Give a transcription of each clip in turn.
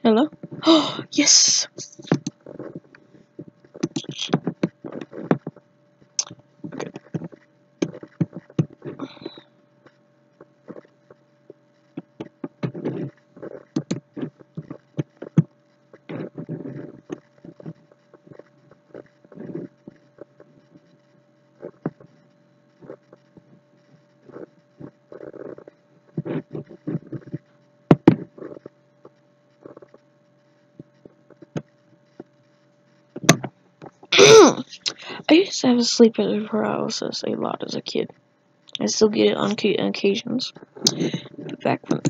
Hello? Oh, yes! Okay. I used to have a sleep paralysis a lot as a kid. I still get it on occasions. But back when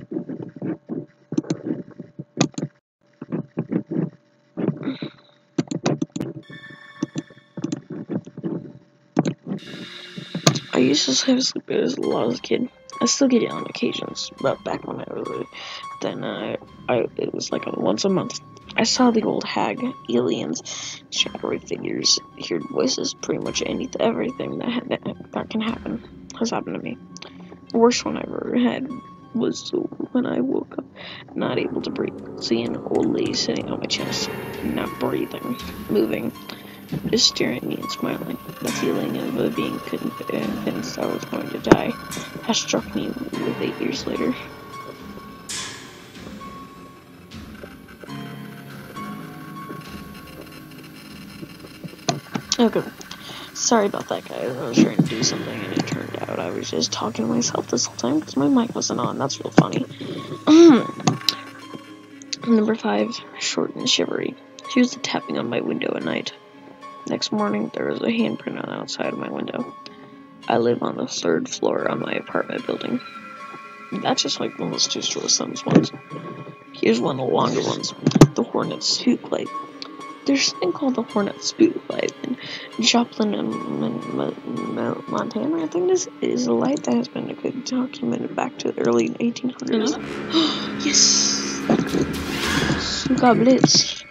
I used to have sleep paralysis a lot as a kid. I still get it on occasions. But back when it was like once a month. I saw the old hag, aliens, shadowy figures, heard voices, pretty much everything that can happen has happened to me. The worst one I ever had was when I woke up not able to breathe, seeing an old lady sitting on my chest, not breathing, moving, just staring at me and smiling. The feeling of being convinced I was going to die has struck me with 8 years later. Okay. Sorry about that, guys. I was trying to do something and it turned out I was just talking to myself this whole time because my mic wasn't on. That's real funny. Number 5, short and shivery. Here's the tapping on my window at night. Next morning, there was a handprint on the outside of my window. I live on the 3rd floor on my apartment building. That's just like one of those 2-story ones. Here's one of the longer ones. The Hornet Spook Light. There's something called the Hornet Spook Light in Joplin, Montana. I think this is a light that has been documented back to the early 1800s. Yes! Suka Blitz.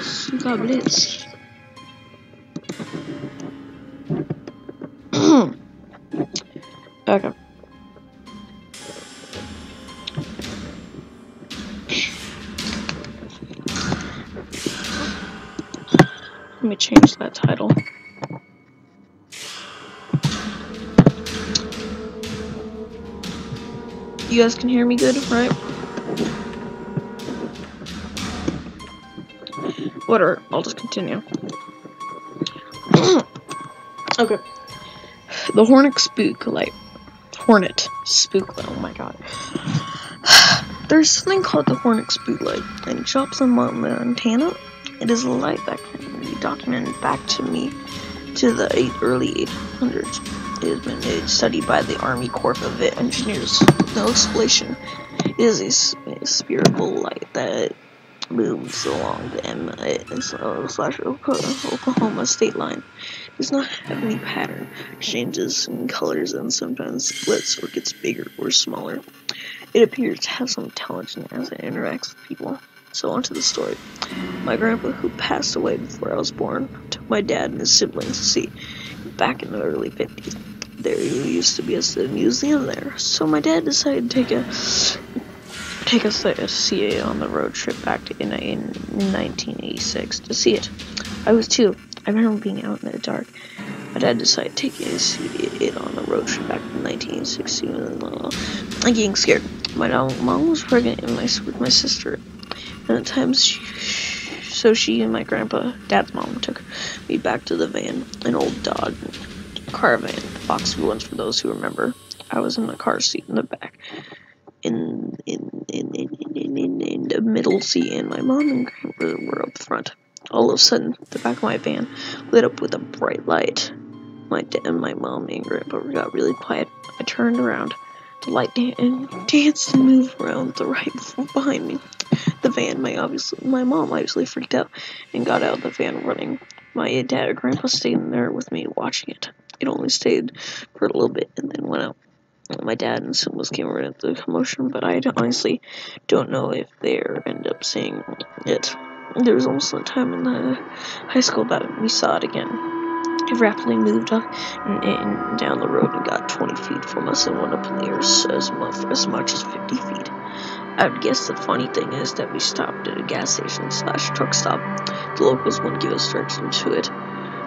Suka Blitz. Okay. Let me change that title. You guys can hear me good, right? Whatever, I'll just continue. Okay. The Hornet Spook Light. Hornet Spook Light, oh my god. There's something called the Hornet Spook Light in Joplin, Montana. It is a light that can be documented back to the early 800s. It has been studied by the Army Corps of Engineers. No explanation. It is a spherical light that moves along the Oklahoma state line. It does not have any pattern, changes in colors, and sometimes splits or gets bigger or smaller. It appears to have some intelligence as it interacts with people. So onto the story. My grandpa, who passed away before I was born, took my dad and his siblings to see. Back in the early 50s, there used to be a museum there. So my dad decided to take us to see it on the road trip back in 1986 to see it. I was 2. I remember being out in the dark. My dad decided to take it on the road trip back in 1986 and getting scared. My mom was pregnant with my sister. And at times, she and my grandpa, dad's mom, took me back to the van, an old Dodge Caravan, boxy ones for those who remember. I was in the car seat in the back, in the middle seat, and my mom and grandpa were up front. All of a sudden, the back of my van lit up with a bright light. My dad, my mom, and grandpa got really quiet. I turned around. The light danced and moved around the right behind me. The van, my mom obviously freaked out and got out of the van running. My dad and grandpa stayed in there with me watching it. It only stayed for a little bit and then went out. My dad and siblings came over at the commotion, but I honestly don't know if they end up seeing it. There was also a time in the high school that we saw it again. It rapidly moved up and down the road and got 20 feet from us and went up in the air as much as 50 feet. I would guess the funny thing is that we stopped at a gas station / truck stop. The locals wouldn't give us directions to it.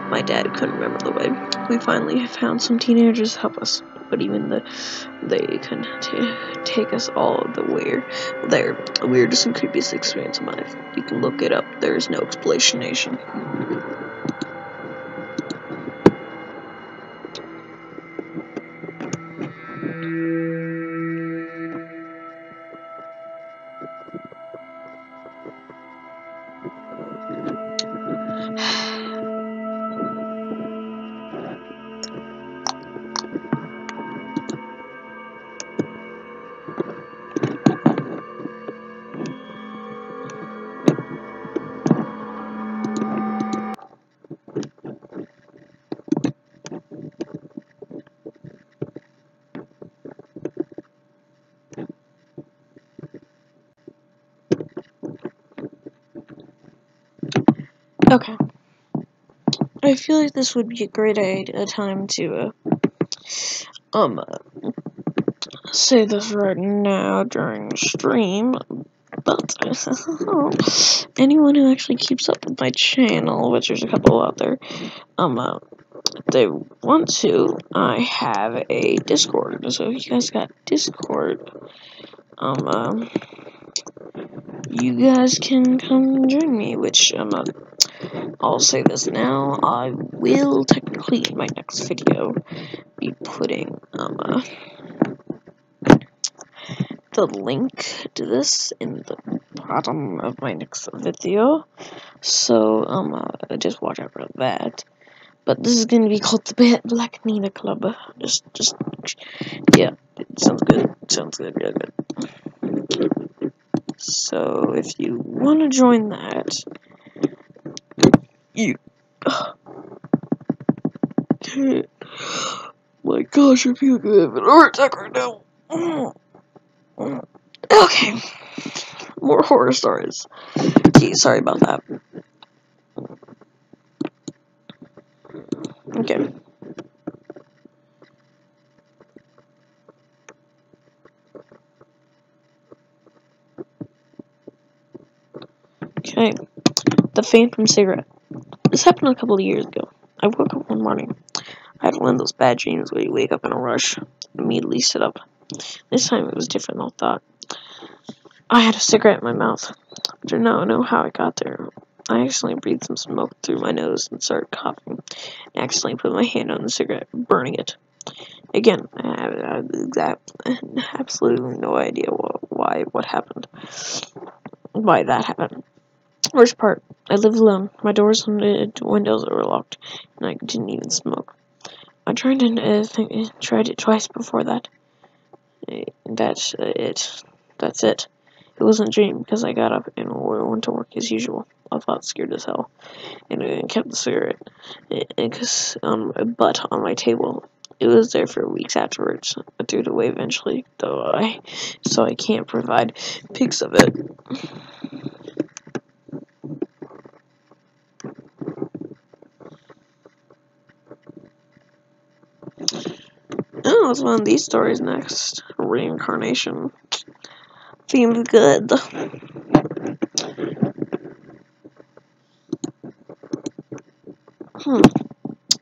My dad couldn't remember the way. We finally found some teenagers to help us, but even they couldn't take us all the way there. The weirdest and creepiest experience of my life. You can look it up. There is no explanation. Okay. I feel like this would be a great time to say this right now during the stream, but anyone who actually keeps up with my channel, which there's a couple out there, if they want to, I have a Discord. So if you guys got Discord, you guys can come join me, which I'll say this now, I will technically in my next video be putting the link to this in the bottom of my next video, so just watch out for that. But this is gonna be called the Black Nina Club. Yeah, it sounds good. It sounds good, real good. So if you want to join that, you. My gosh, I feel like I have an heart attack right now. Okay, more horror stories. Gee, sorry about that. Okay. Okay. The Phantom Cigarette. This happened a couple of years ago. I woke up one morning. I had one of those bad dreams where you wake up in a rush and immediately sit up. This time it was different than I thought. I had a cigarette in my mouth. I do not know how it got there. I accidentally breathed some smoke through my nose and started coughing. I accidentally put my hand on the cigarette, burning it. Again, I have absolutely no idea what happened. Why that happened. Worst part, I lived alone. My doors and windows were locked, and I didn't even smoke. I tried it twice before that. That's it. That's it. It wasn't a dream because I got up and went to work as usual. I thought scared as hell, and I kept the cigarette because a butt on my table. It was there for weeks afterwards. I threw it away eventually, so I can't provide pics of it. Oh, it's one of these stories next. Reincarnation. Seems good.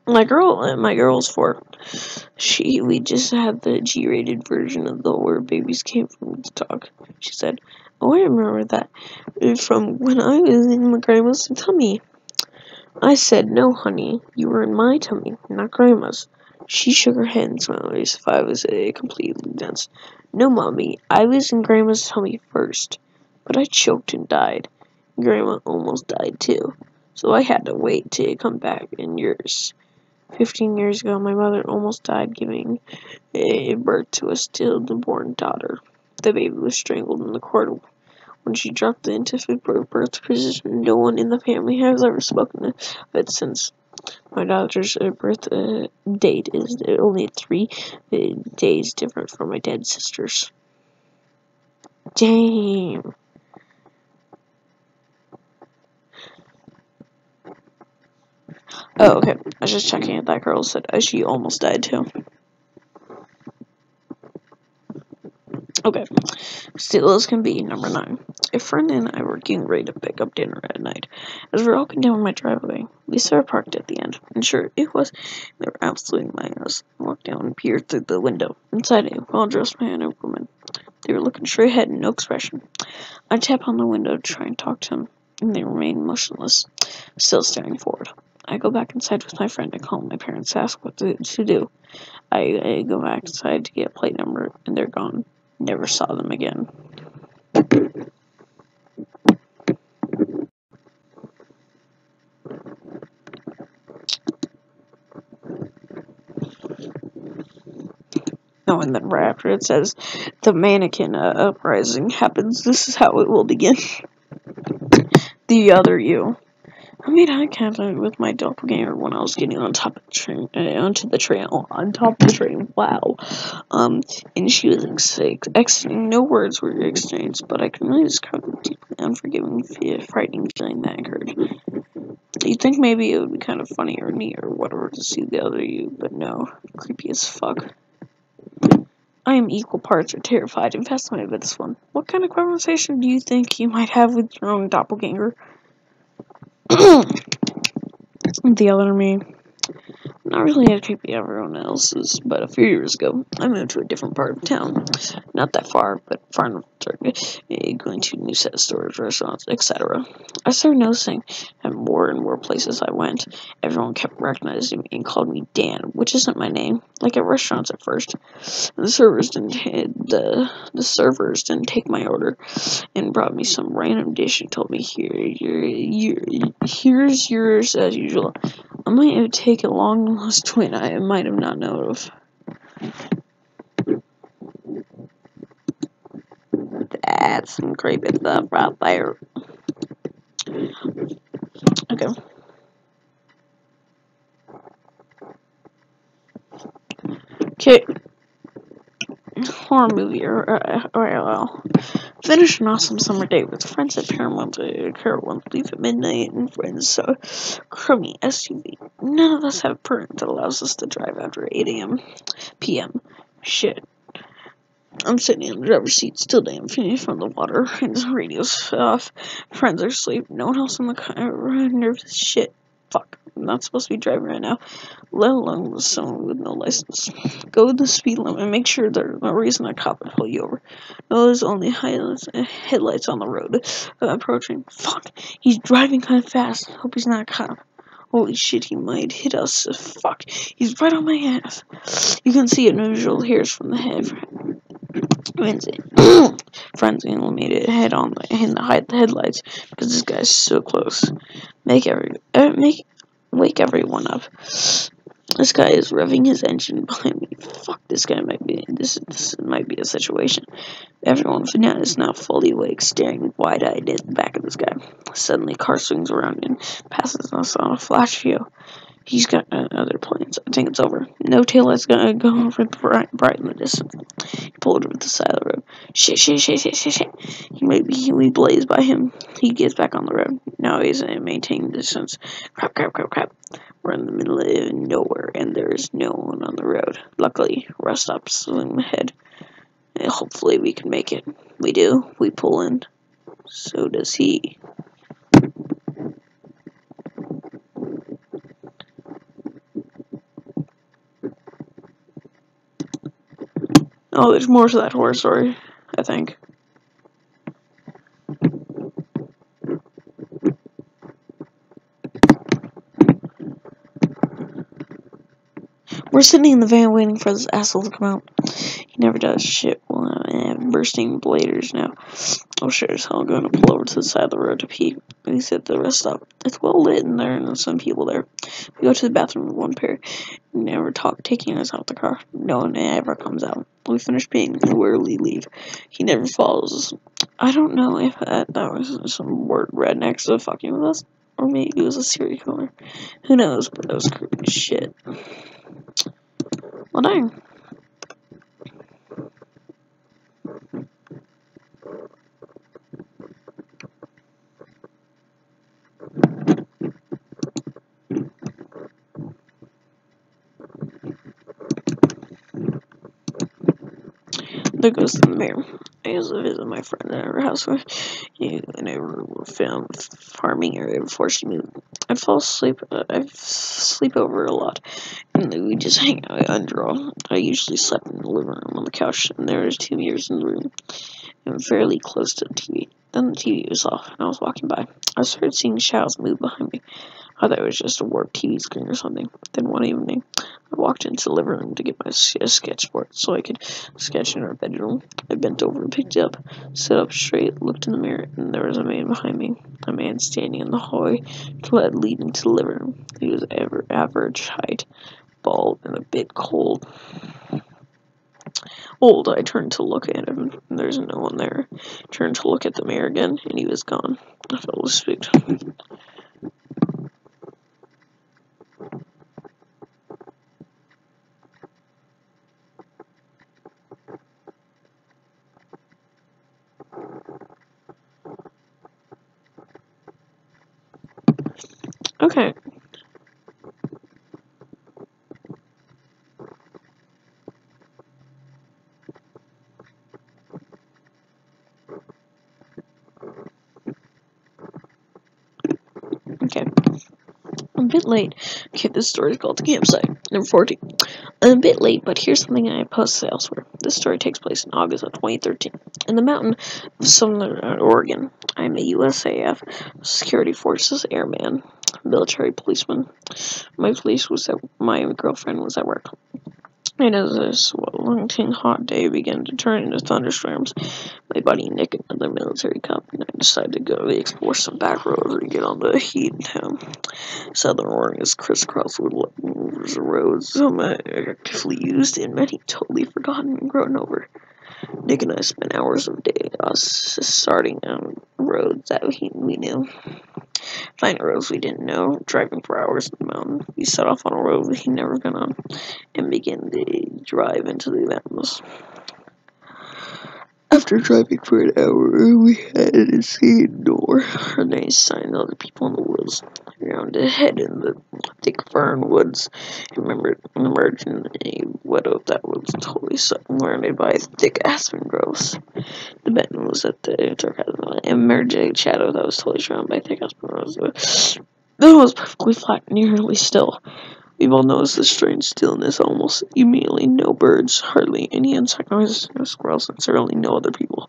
My girl's 4. We just had the G-rated version of the Where Babies Came From to talk. She said, "Oh, I remember that from when I was in my grandma's tummy." I said, "No, honey, you were in my tummy, not grandma's." She shook her head and smiled as if I was completely dense. "No, mommy, I was in grandma's tummy first, but I choked and died. Grandma almost died too, so I had to wait till come back in yours. 15 years ago, my mother almost died giving birth to a stillborn daughter. The baby was strangled in the corridor. When she dropped the infant birth position, no one in the family has ever spoken of it since. My daughter's birth date is only 3 days different from my dead sister's. Damn. Oh, okay. I was just checking if that girl said she almost died too. Okay. Still as can be, number 9. A friend and I were getting ready to pick up dinner at night. As we were walking down my driveway, we saw her parked at the end. And sure, it was. They were absolutely lying us. I walked down and peered through the window. Inside, a well-dressed man and woman. They were looking straight ahead, no expression. I tapped on the window to try and talk to them, and they remained motionless, still staring forward. I go back inside with my friend and call my parents, ask what to do. I go back inside to get a plate number, and they're gone. Never saw them again. Oh, and then right after it says, the mannequin uprising happens. This is how it will begin. The other you. I made eye contact with my doppelganger when I was getting on top of the train, onto the trail, on top of the train, wow. And she was exiting. No words were exchanged, but I can really describe the deeply unforgiving, frightening feeling that occurred. You'd think maybe it would be kind of funny or neat or whatever to see the other you, but no. Creepy as fuck. I am equal parts terrified and fascinated by this one. What kind of conversation do you think you might have with your own doppelganger? The other me. Not really as creepy as everyone else's, but a few years ago, I moved to a different part of town. Not that far, but far enough to going to new set of stores, restaurants, etc. I started noticing at more and more places I went, everyone kept recognizing me and called me Dan, which isn't my name, like at restaurants at first. The servers didn't take my order and brought me some random dish and told me, here's yours as usual. I might have taken a long lost twin I might have not known of. That's some creepy stuff right there. Okay. Okay. Horror movie, well. Finished an awesome summer day with friends at Paramount Carowinds leave at midnight and friends so crummy SUV. None of us have a permit that allows us to drive after 8 p.m. Shit. I'm sitting in the driver's seat, still damn finished from the water, and the radio's off. Friends are asleep, no one else in the car, nervous as shit. Fuck, I'm not supposed to be driving right now, let alone with someone with no license. Go with the speed limit and make sure there's no reason a cop would pull you over. No, there's only headlights on the road. Approaching. Fuck, he's driving kind of fast. Hope he's not a cop. Holy shit, he might hit us. Fuck, he's right on my ass. You can see it in visual hairs from the head. Friends illuminated head on in the headlights because this guy's so close. Wake everyone up. This guy is revving his engine behind me. Fuck, this might be a situation. Everyone is now fully awake, staring wide-eyed at the back of this guy. Suddenly, car swings around and passes us on a flash view. He's got other plans. I think it's over. No taillight's gonna go over bright in the distance. He pulled over to the side of the road. Shit. We blaze by him. He gets back on the road. Now he's maintaining distance. Crap. We're in the middle of nowhere, and there is no one on the road. Luckily, rest stops ahead. And hopefully we can make it. We do. We pull in. So does he. Oh, there's more to that horror story, I think. We're sitting in the van waiting for this asshole to come out. He never does shit. Well, I'm bursting bladers now. Oh, sure as hell, I'm going to pull over to the side of the road to pee. He's at the rest stop. It's well lit in there, and there's some people there. We go to the bathroom with one pair. Never talk, taking us out the car. No one ever comes out. We finish peeing and we leave. He never follows us. I don't know if that was some word rednecks fucking with us. Or maybe it was a serial killer. Who knows, but that was creepy as shit. Well, dang. The ghost in the mirror. I used to visit my friend at her house where and I found farming area before she moved. I'd fall asleep. I'd sleep over a lot, and then we'd just hang out under all. I usually slept in the living room on the couch, and there was two mirrors in the room, and fairly close to the TV. Then the TV was off, and I was walking by. I started seeing shadows move behind me. I thought it was just a warped TV screen or something. Then one evening, I walked into the living room to get my sketchboard so I could sketch in our bedroom. I bent over, picked it up, sat up straight, looked in the mirror, and there was a man behind me. A man standing in the hallway leading to the living room. He was average height, bald, and a bit cold. Old. I turned to look at him, and there's no one there. Turned to look at the mirror again, and he was gone. I felt spooked. Okay. Okay. I'm a bit late. Okay, this story is called The Campsite. Number 14. I'm a bit late, but here's something I posted elsewhere. This story takes place in August of 2013. In the mountain of southern Oregon, I'm a USAF security forces airman, military policeman. My girlfriend was at work. And as this long, hot day began to turn into thunderstorms, my buddy Nick, another military cop, and I decided to go explore some back roads and get on the heat in town. Southern Oregon is crisscrossed with roads, some actively used and many totally forgotten and grown over. Nick and I spent hours of the day starting on roads that we knew. Finding roads we didn't know, driving for hours in the mountain. We set off on a road we had never been on, and began the drive into the mountains. After driving for an hour, we hadn't seen nor heard any sign of other people in the woods. Around ahead in the thick fern woods, emerged in a meadow that was totally surrounded by thick aspen groves. The mountain was at the emerging shadow that was totally surrounded by thick aspen groves. The hill was perfectly flat, nearly still. We both noticed the strange stillness almost immediately. No birds, hardly any insect noises, no squirrels, and certainly no other people.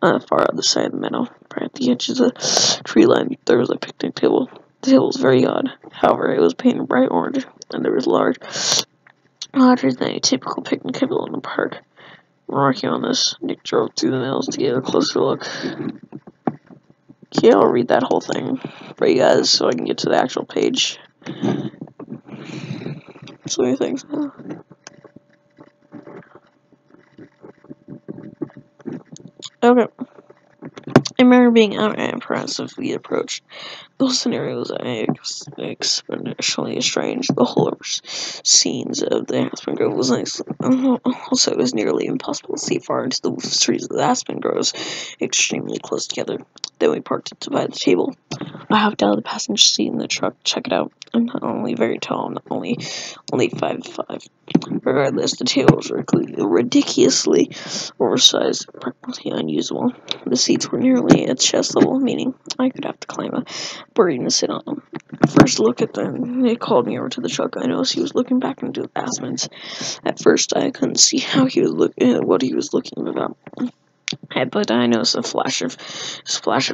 On the far other side of the meadow, right at the edge of the tree line, there was a picnic table. The table was very odd. However, it was painted bright orange, and there was larger than a typical picnic table in the park. Remarking on this, Nick drove through the hills to get a closer look. Okay, I'll read that whole thing for you guys so I can get to the actual page. So many things. Okay. I remember being out and impressed as we approached. Those scenarios are exponentially strange. The whole scenes of the Aspen Grove was nice. Also, it was nearly impossible to see far into the trees of the Aspen Groves, extremely close together. Then we parked to buy the table. I hopped out of the passenger seat in the truck. Check it out. I'm not only very tall, I'm not only 5'5". Regardless, the table was ridiculously oversized, practically unusable. The seats were nearly at chest level, meaning I could have to climb a building to sit on them. First look at them, they called me over to the truck. I noticed he was looking back into the aspens. At first, I couldn't see how he was what he was looking about. But I noticed a splash of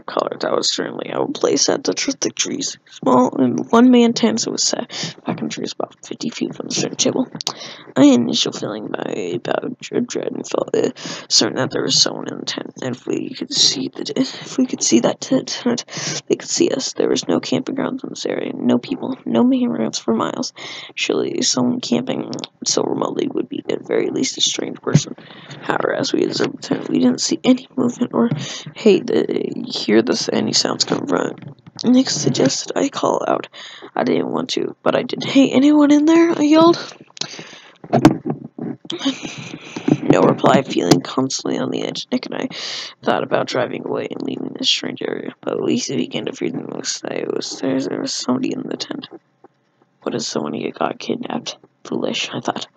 color that was certainly out of place at the thick trees. Small and one-man tent was set back in trees about 50 feet from the center table. I had an initial feeling about dread and felt certain that there was someone in the tent. And if we could see that tent, they could see us. There was no camping grounds in this area, no people, no main roads for miles. Surely someone camping so remotely would be at very least a strange person. However, as we observed the tent, we didn't see any movement or hear any sounds come from it. Nick suggested I call out. I didn't want to, but I did. Hey, anyone in there? I yelled. No reply, feeling constantly on the edge. Nick and I thought about driving away and leaving this strange area, but at least it began to fear the most that there was somebody in the tent. What if someone got kidnapped? Foolish, I thought.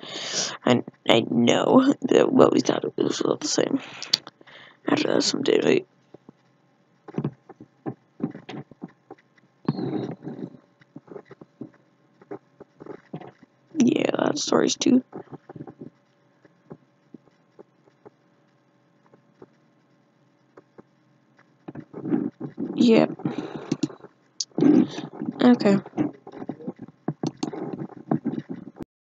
I know that what we thought it was all the same. After that, some daylight. Yeah, that story's too. Yeah. Okay.